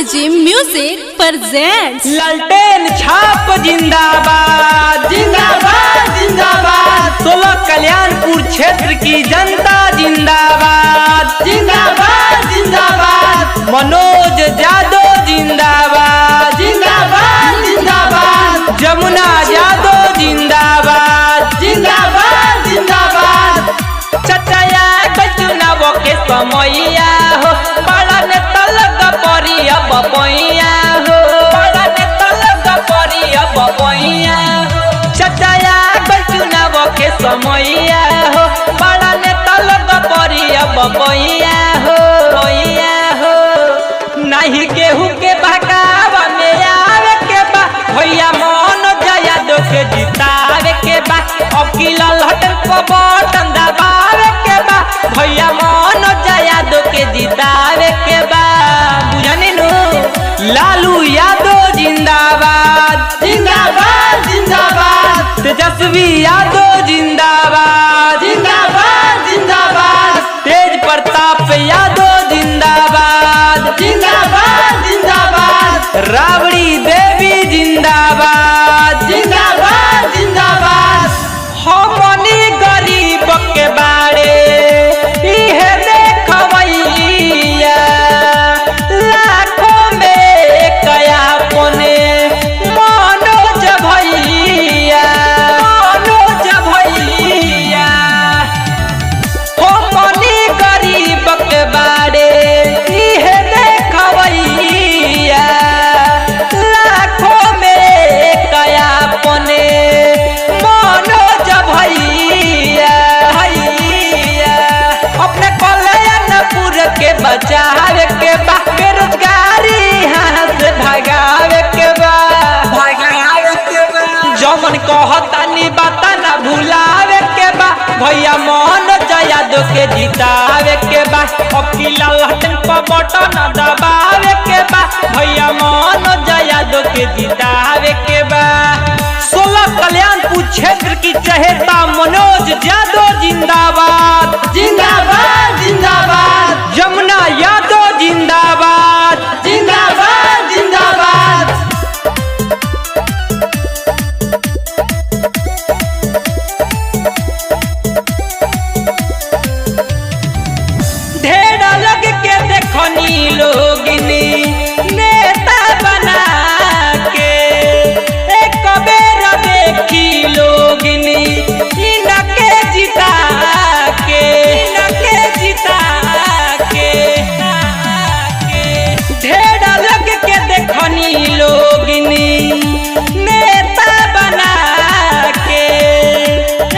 जी music presents. लालटेन छाप जिंदाबाद जिंदाबाद जिंदाबाद। 16 कल्याणपुर क्षेत्र की जनता जिंदाबाद जिंदाबाद जिंदाबाद। मनोज यादव जिंदाबाद जिंदाबाद जिंदाबाद। जमुना यादव जिंदाबाद जिंदाबाद जिंदाबाद। चटया चुनाव के समैया हो बड़ा नेता लग परी अब पैया हो, बड़ा नेता लग परी अब पैया हो। चटया चुनाव के समैया हो बड़ा नेता लग परी अब पैया हो, पैया हो। नहीं गेहूं के बहकावा में आवे के बा भैया मनोज यादव के जितावे के बा। अब की ललहटन को बटन दबावे के बा भैया मनोज यादव के जितावे के बा। बुझनी नु लालू यादव जिंदाबाद जिंदाबाद जिंदाबाद। तेजस्वी यादव जिंदाबाद जिंदाबाद जिंदाबाद। तेज प्रताप यादव जिंदाबाद जिंदाबाद जिंदाबाद। राबड़ी देवी जिंदाबाद जिंदाबाद जिंदाबाद। हमनी गरीब के बारे इहे देखवैया लाखों में कया पने मनोज भैया, मनोज भैया। हमनी गरीब के बारे इहे देखवैया लाखों में कया पने मनोज भैया, भैया। अपने कल्याणपुर के बचावे के बा बेरोजगारी यहाँ से भगावे के बा, भगावे के बा। जमन कहतानी बाता ना भुलावे के बा भैया मनोज यादव के जितावे के बा। अब की लालटेन पर बटन दबावे के बा भैया मनोज यादव के जितावे के बा। 16 कल्याणपुर क्षेत्र की चहेता मनोज यादव जिंदाबाद जिंदाबाद जिंदाबाद। जमुना यादव जिंदाबाद जिंदाबाद जिंदाबाद। ढेर लग के देखनी लोगिनी नेता बना के एक बेर देखी लोगिनी इनके जिता के, इनके जिता के। ढेर लग के देखनी लोगिनी नेता बना के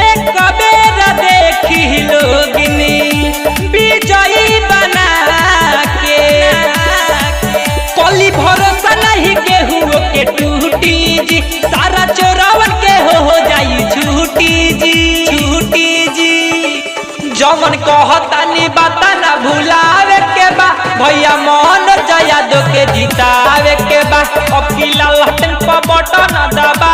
एक बेर देखी लोगिनी विजयी बना के। कोली भरोसा नहीं गेहूं के टूटी जी सारा चोरावन के हो जाई छूटी जी, छूटी जी। जमन कहतानी बाता ना भुलावे के बा भैया मनोज यादव के जितावे के बा। अब की लालटेन पर बटन दबा